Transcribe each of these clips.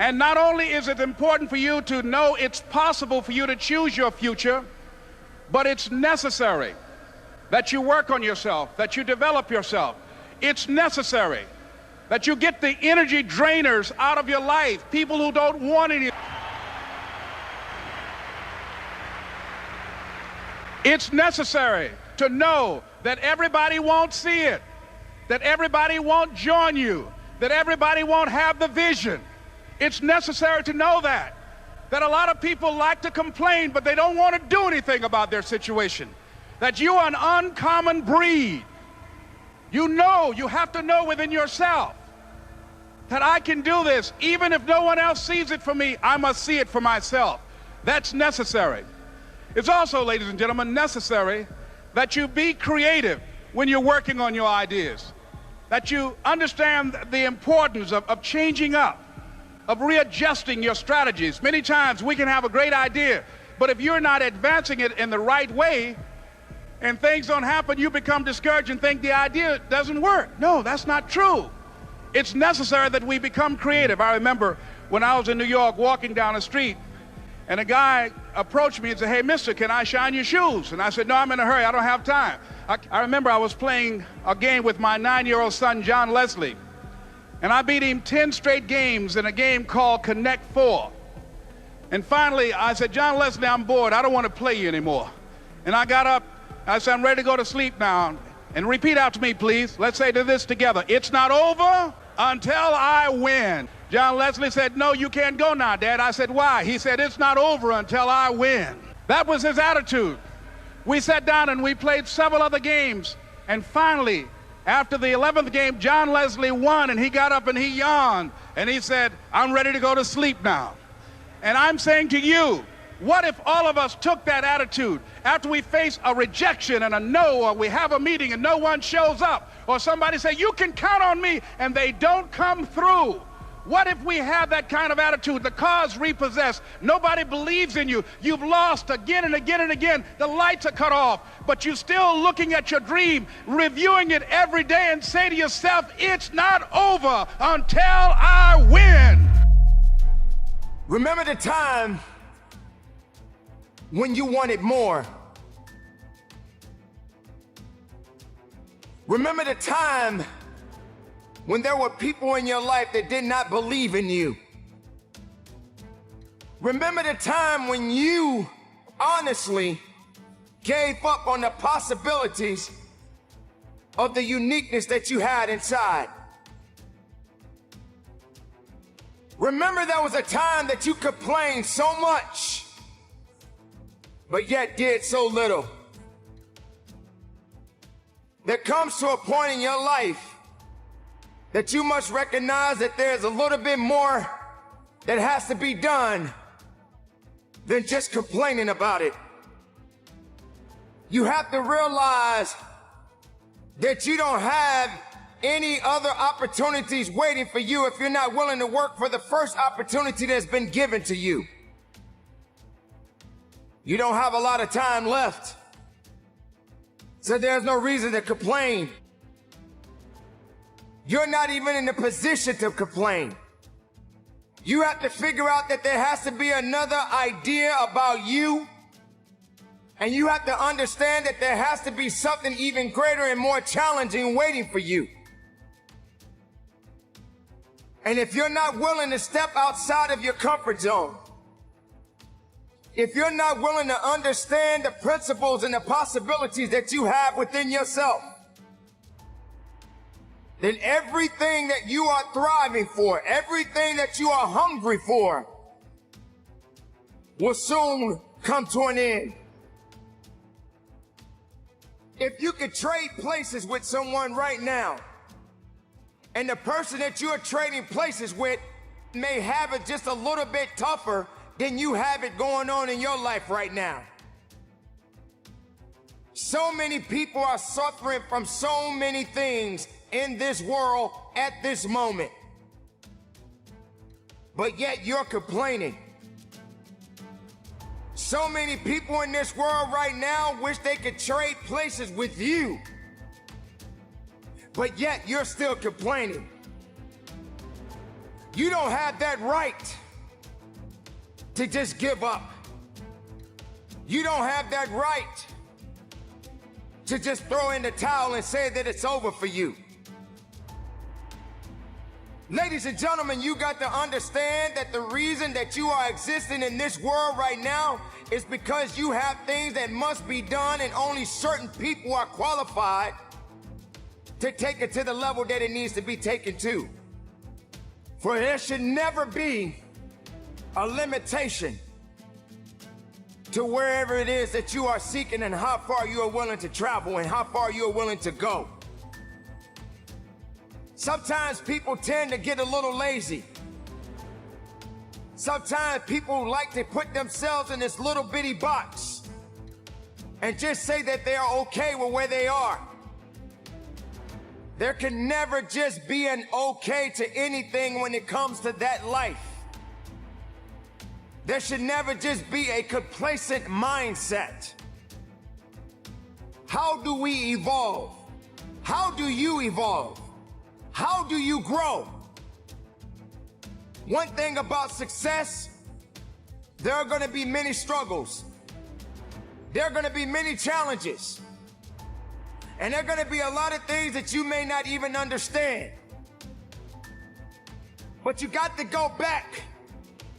And not only is it important for you to know it's possible for you to choose your future, but it's necessary that you work on yourself, that you develop yourself. It's necessary that you get the energy drainers out of your life, people who don't want any. It's necessary to know that everybody won't see it, that everybody won't join you, that everybody won't have the vision. It's necessary to know that a lot of people like to complain, but they don't want to do anything about their situation, that you are an uncommon breed. You know, you have to know within yourself that I can do this. Even if no one else sees it for me, I must see it for myself. That's necessary. It's also, ladies and gentlemen, necessary that you be creative when you're working on your ideas, that you understand the importance of changing up, of readjusting your strategies. Many times we can have a great idea, but if you're not advancing it in the right way and things don't happen, you become discouraged and think the idea doesn't work. No, that's not true. It's necessary that we become creative. I remember when I was in New York walking down the street, and a guy approached me and said, "Hey, mister, can I shine your shoes?" And I said, "No, I'm in a hurry. I don't have time." I remember I was playing a game with my 9-year-old son, John Leslie, and I beat him 10 straight games in a game called Connect 4. And finally, I said, "John Leslie, I'm bored. I don't want to play you anymore." And I got up. I said, "I'm ready to go to sleep now." And repeat out to me, please. Let's say this together. "It's not over until I win." John Leslie said, "No, you can't go now, Dad." I said, "Why?" He said, "It's not over until I win." That was his attitude. We sat down and we played several other games. And finally, after the 11th game, John Leslie won, and he got up and he yawned. And he said, "I'm ready to go to sleep now." And I'm saying to you, what if all of us took that attitude after we face a rejection and a no, or we have a meeting and no one shows up, or somebody say, "You can count on me," and they don't come through? What if we have that kind of attitude? The car's repossessed. Nobody believes in you. You've lost again and again and again. The lights are cut off, but you're still looking at your dream, reviewing it every day, and say to yourself, "It's not over until I win." Remember the time when you wanted more. Remember the time when there were people in your life that did not believe in you. Remember the time when you honestly gave up on the possibilities of the uniqueness that you had inside. Remember there was a time that you complained so much, but yet did so little. There comes to a point in your life that you must recognize that there's a little bit more that has to be done than just complaining about it. You have to realize that you don't have any other opportunities waiting for you if you're not willing to work for the first opportunity that's been given to you. You don't have a lot of time left, so there's no reason to complain. You're not even in a position to complain. You have to figure out that there has to be another idea about you, and you have to understand that there has to be something even greater and more challenging waiting for you. And if you're not willing to step outside of your comfort zone, if you're not willing to understand the principles and the possibilities that you have within yourself, then everything that you are thriving for, everything that you are hungry for, will soon come to an end. If you could trade places with someone right now, and the person that you're trading places with may have it just a little bit tougher than you have it going on in your life right now. So many people are suffering from so many things in this world at this moment, but yet you're complaining. So many people in this world right now wish they could trade places with you, but yet you're still complaining. You don't have that right to just give up. You don't have that right to just throw in the towel and say that it's over for you. Ladies and gentlemen, you got to understand that the reason that you are existing in this world right now is because you have things that must be done, and only certain people are qualified to take it to the level that it needs to be taken to. For there should never be a limitation to wherever it is that you are seeking and how far you are willing to travel and how far you are willing to go. Sometimes people tend to get a little lazy. Sometimes people like to put themselves in this little bitty box and just say that they are okay with where they are. There can never just be an okay to anything when it comes to that life. There should never just be a complacent mindset. How do we evolve? How do you evolve? How do you grow? One thing about success, there are going to be many struggles. There are going to be many challenges. And there are going to be a lot of things that you may not even understand. But you got to go back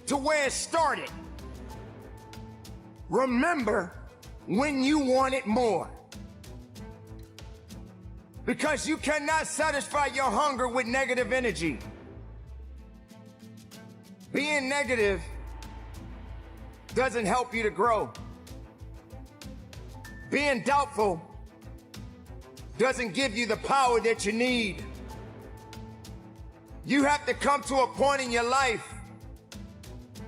to where it started. Remember when you wanted more. Because you cannot satisfy your hunger with negative energy. Being negative doesn't help you to grow. Being doubtful doesn't give you the power that you need. You have to come to a point in your life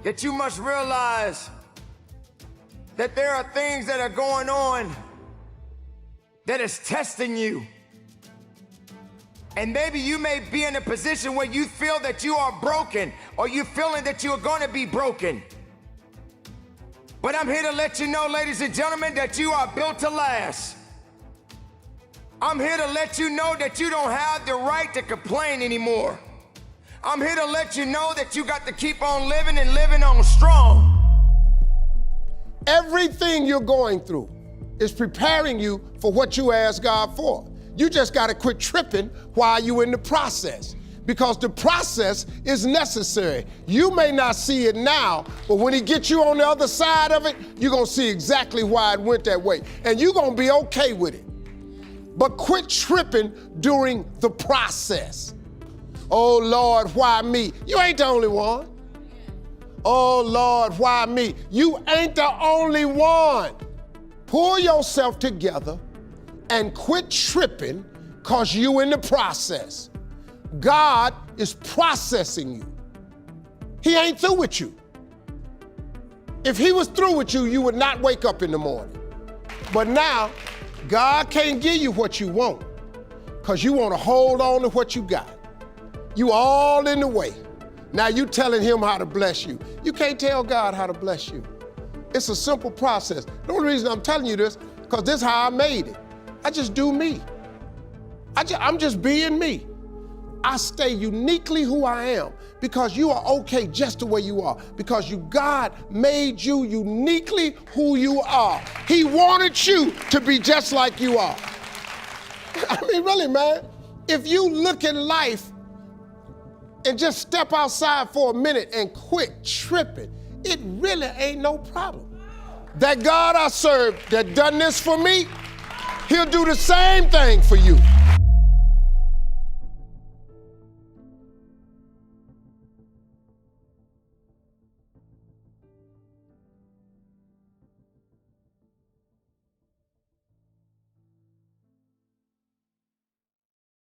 that you must realize that there are things that are going on that is testing you. And maybe you may be in a position where you feel that you are broken, or you're feeling that you are going to be broken. But I'm here to let you know, ladies and gentlemen, that you are built to last. I'm here to let you know that you don't have the right to complain anymore. I'm here to let you know that you got to keep on living and living on strong. Everything you're going through is preparing you for what you asked God for. You just got to quit tripping while you're in the process, because the process is necessary. You may not see it now, but when he gets you on the other side of it, you're going to see exactly why it went that way, and you're going to be okay with it. But quit tripping during the process. Oh, Lord, why me? You ain't the only one. Oh, Lord, why me? You ain't the only one. Pull yourself together and quit tripping, because you in the process. God is processing you. He ain't through with you. If he was through with you, you would not wake up in the morning. But now, God can't give you what you want, because you want to hold on to what you got. You all in the way. Now you telling him how to bless you. You can't tell God how to bless you. It's a simple process. The only reason I'm telling you this, because this is how I made it. I just do me. I'm just being me. I stay uniquely who I am, because you are okay just the way you are, because God made you uniquely who you are. He wanted you to be just like you are. I mean, really, man, if you look at life and just step outside for a minute and quit tripping, it really ain't no problem. That God I serve that done this for me, he'll do the same thing for you.